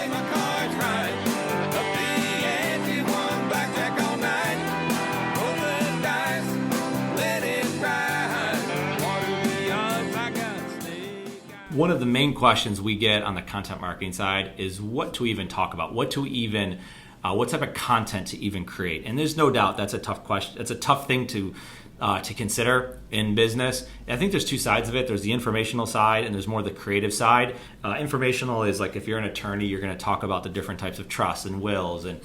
my cards right. Up the ante, one blackjack all night. Roll the dice, let it ride. Water the odds, I got stake. One of the main questions we get on the content marketing side is what to even talk about, what type of content to even create. And there's no doubt that's a tough question. It's a tough thing to consider in business. I think there's two sides of it. There's the informational side and there's more the creative side. Informational is like if you're an attorney, you're going to talk about the different types of trusts and wills and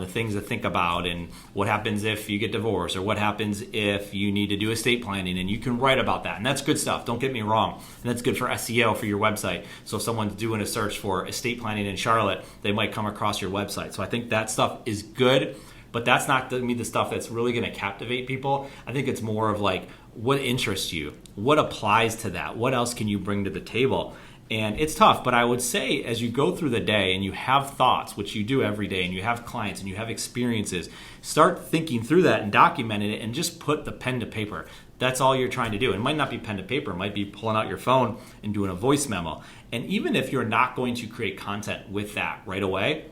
the things to think about and what happens if you get divorced or what happens if you need to do estate planning, and you can write about that. And that's good stuff. Don't get me wrong. And that's good for SEO for your website. So if someone's doing a search for estate planning in Charlotte, they might come across your website. So I think that stuff is good, but that's not going to be the stuff that's really going to captivate people. I think it's more of like what interests you, what applies to that, what else can you bring to the table? And it's tough, but I would say as you go through the day and you have thoughts, which you do every day, and you have clients and you have experiences, start thinking through that and documenting it and just put the pen to paper. That's all you're trying to do. It might not be pen to paper. It might be pulling out your phone and doing a voice memo. And even if you're not going to create content with that right away,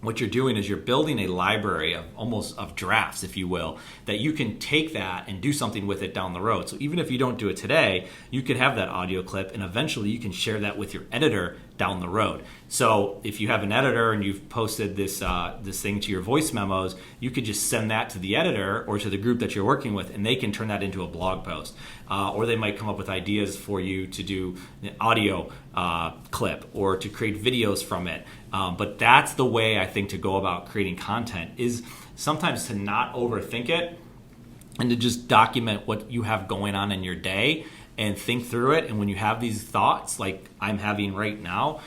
what you're doing is you're building a library of drafts, if you will, that you can take that and do something with it down the road. So even if you don't do it today, you can have that audio clip and eventually you can share that with your editor down the road. So if you have an editor and you've posted this thing to your voice memos, you could just send that to the editor or to the group that you're working with, and they can turn that into a blog post. Or they might come up with ideas for you to do an audio clip or to create videos from it. But that's the way I think to go about creating content, is sometimes to not overthink it and to just document what you have going on in your day and think through it. And when you have these thoughts like I'm having right now,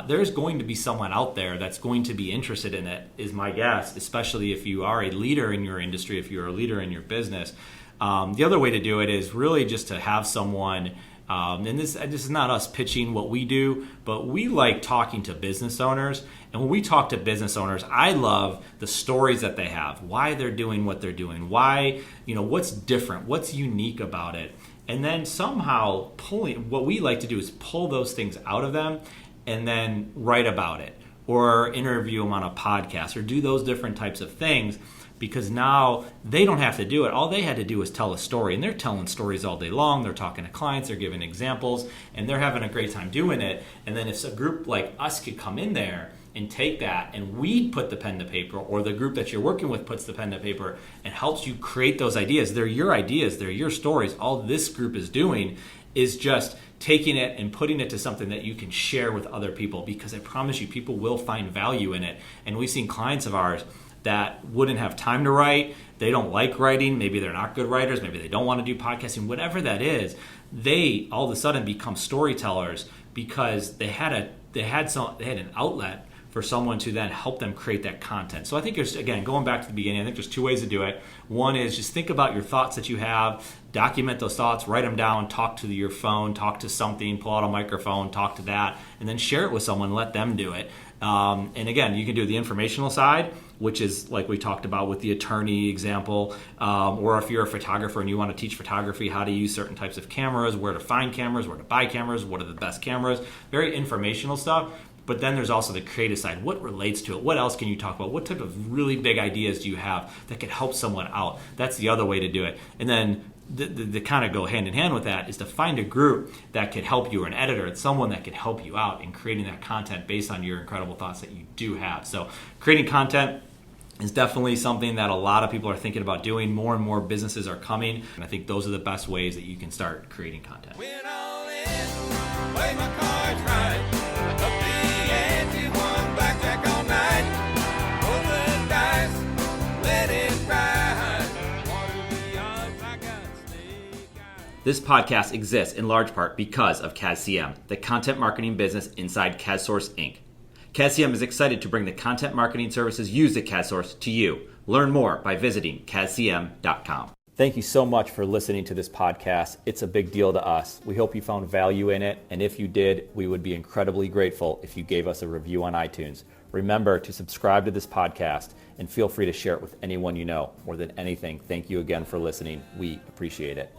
there's going to be someone out there that's going to be interested in it, is my guess, especially if you are a leader in your industry, if you're a leader in your business. The other way to do it is really just to have someone, and this is not us pitching what we do, but we like talking to business owners. And when we talk to business owners, I love the stories that they have, why they're doing what they're doing, why, what's different, what's unique about it. And then somehow what we like to do is pull those things out of them and then write about it or interview them on a podcast or do those different types of things, because now they don't have to do it. All they had to do was tell a story, and they're telling stories all day long. They're talking to clients, they're giving examples, and they're having a great time doing it. And then if a group like us could come in there and take that and we put the pen to paper, or the group that you're working with puts the pen to paper and helps you create those ideas. They're your ideas, they're your stories. All this group is doing is just taking it and putting it to something that you can share with other people, because I promise you, people will find value in it. And we've seen clients of ours that wouldn't have time to write, they don't like writing, maybe they're not good writers, maybe they don't want to do podcasting, whatever that is, they all of a sudden become storytellers because they had an outlet for someone to then help them create that content. So I think there's, again, going back to the beginning, I think there's two ways to do it. One is just think about your thoughts that you have, document those thoughts, write them down, talk to your phone, talk to something, pull out a microphone, talk to that, and then share it with someone, let them do it. And again, you can do the informational side, which is like we talked about with the attorney example, or if you're a photographer and you want to teach photography, how to use certain types of cameras, where to find cameras, where to buy cameras, what are the best cameras, very informational stuff. But then there's also the creative side. What relates to it? What else can you talk about? What type of really big ideas do you have that could help someone out? That's the other way to do it. And then the kind of go hand in hand with that is to find a group that could help you, or an editor, someone that could help you out in creating that content based on your incredible thoughts that you do have. So creating content is definitely something that a lot of people are thinking about doing. More and more businesses are coming, and I think those are the best ways that you can start creating content. Win all in, play my cards right. Up the ante, one blackjack all night. Roll the dice, let it ride. Water the odds, I got stake. This podcast exists in large part because of KazCM, the content marketing business inside KazShort Inc. KazCM is excited to bring the content marketing services used at KazShort to you. Learn more by visiting KazCM.com. Thank you so much for listening to this podcast. It's a big deal to us. We hope you found value in it, and if you did, we would be incredibly grateful if you gave us a review on iTunes. Remember to subscribe to this podcast, and feel free to share it with anyone you know. More than anything, thank you again for listening. We appreciate it.